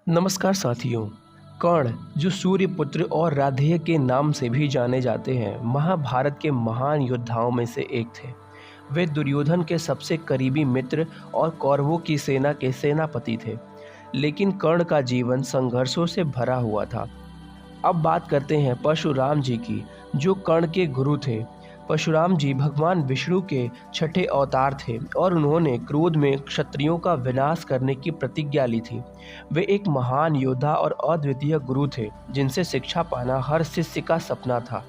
नमस्कार साथियों। कर्ण, जो सूर्यपुत्र और राधेय के नाम से भी जाने जाते हैं, महाभारत के महान योद्धाओं में से एक थे। वे दुर्योधन के सबसे करीबी मित्र और कौरवों की सेना के सेनापति थे। लेकिन कर्ण का जीवन संघर्षों से भरा हुआ था। अब बात करते हैं परशुराम जी की, जो कर्ण के गुरु थे। परशुराम जी भगवान विष्णु के छठे अवतार थे और उन्होंने क्रोध में क्षत्रियों का विनाश करने की प्रतिज्ञा ली थी। वे एक महान योद्धा और अद्वितीय गुरु थे, जिनसे शिक्षा पाना हर शिष्य का सपना था।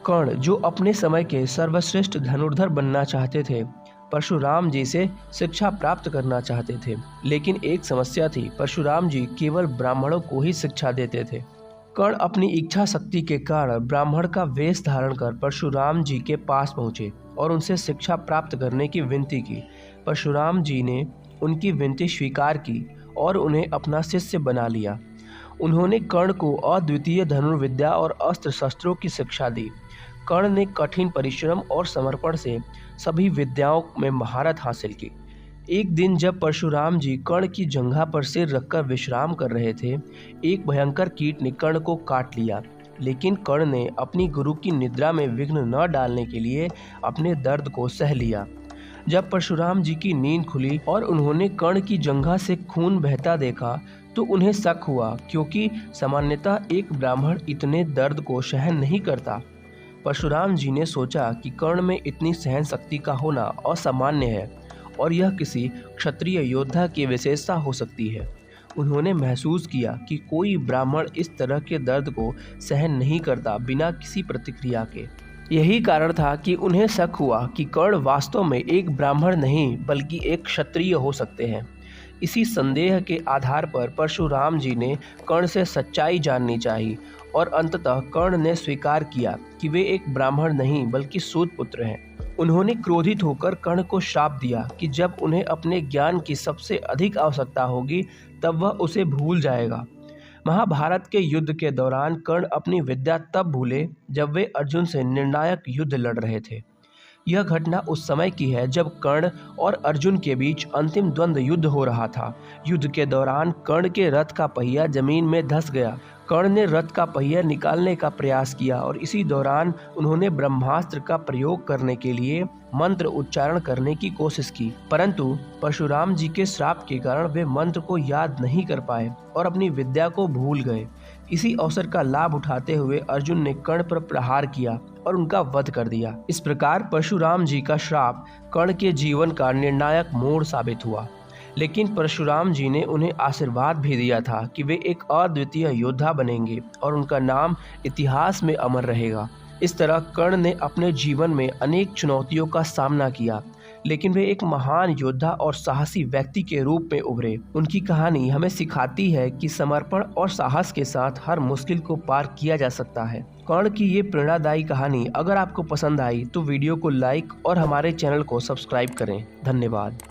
कर्ण, जो अपने समय के सर्वश्रेष्ठ धनुर्धर बनना चाहते थे, परशुराम जी से शिक्षा प्राप्त करना चाहते थे। लेकिन एक समस्या थी, परशुराम जी केवल ब्राह्मणों को ही शिक्षा देते थे। कर्ण अपनी इच्छा शक्ति के कारण ब्राह्मण का वेश धारण कर परशुराम जी के पास पहुँचे और उनसे शिक्षा प्राप्त करने की विनती की। परशुराम जी ने उनकी विनती स्वीकार की और उन्हें अपना शिष्य बना लिया। उन्होंने कर्ण को अद्वितीय धनुर्विद्या और अस्त्र शस्त्रों की शिक्षा दी। कर्ण ने कठिन परिश्रम और समर्पण से सभी विद्याओं में महारत हासिल की। एक दिन जब परशुराम जी कर्ण की जंघा पर सिर रखकर विश्राम कर रहे थे, एक भयंकर कीट ने कर्ण को काट लिया। लेकिन कर्ण ने अपनी गुरु की निद्रा में विघ्न न डालने के लिए अपने दर्द को सह लिया। जब परशुराम जी की नींद खुली और उन्होंने कर्ण की जंघा से खून बहता देखा, तो उन्हें शक हुआ, क्योंकि सामान्यतः एक ब्राह्मण इतने दर्द को सहन नहीं करता। परशुराम जी ने सोचा कि कर्ण में इतनी सहन शक्ति का होना असामान्य है और यह किसी क्षत्रिय योद्धा की विशेषता हो सकती है। उन्होंने महसूस किया कि कोई ब्राह्मण इस तरह के दर्द को सहन नहीं करता बिना किसी प्रतिक्रिया के। यही कारण था कि उन्हें शक हुआ कि कर्ण वास्तव में एक ब्राह्मण नहीं बल्कि एक क्षत्रिय हो सकते हैं। इसी संदेह के आधार पर परशुराम जी ने कर्ण से सच्चाई जाननी चाहिए और अंततः कर्ण ने स्वीकार किया कि वे एक ब्राह्मण नहीं बल्कि सूत पुत्र हैं। उन्होंने क्रोधित होकर कर्ण को श्राप दिया कि जब उन्हें अपने ज्ञान की सबसे अधिक आवश्यकता होगी, तब वह उसे भूल जाएगा। महाभारत के युद्ध के दौरान कर्ण अपनी विद्या तब भूले जब वे अर्जुन से निर्णायक युद्ध लड़ रहे थे। यह घटना उस समय की है जब कर्ण और अर्जुन के बीच अंतिम द्वंद्व युद्ध हो रहा था। युद्ध के दौरान कर्ण के रथ का पहिया जमीन में धंस गया। कर्ण ने रथ का पहिया निकालने का प्रयास किया और इसी दौरान उन्होंने ब्रह्मास्त्र का प्रयोग करने के लिए मंत्र उच्चारण करने की कोशिश की, परंतु परशुराम जी के श्राप के कारण वे मंत्र को याद नहीं कर पाए और अपनी विद्या को भूल गए। इसी अवसर का लाभ उठाते हुए अर्जुन ने कर्ण पर प्रहार किया और उनका वध कर दिया। इस प्रकार परशुराम जी का श्राप कर्ण के जीवन का निर्णायक मोड़ साबित हुआ। लेकिन परशुराम जी ने उन्हें आशीर्वाद भी दिया था कि वे एक अद्वितीय योद्धा बनेंगे और उनका नाम इतिहास में अमर रहेगा। इस तरह कर्ण ने अपने जीवन में अनेक चुनौतियों का सामना किया, लेकिन वे एक महान योद्धा और साहसी व्यक्ति के रूप में उभरे। उनकी कहानी हमें सिखाती है कि समर्पण और साहस के साथ हर मुश्किल को पार किया जा सकता है। कर्ण की ये प्रेरणादायी कहानी अगर आपको पसंद आई तो वीडियो को लाइक और हमारे चैनल को सब्सक्राइब करें। धन्यवाद।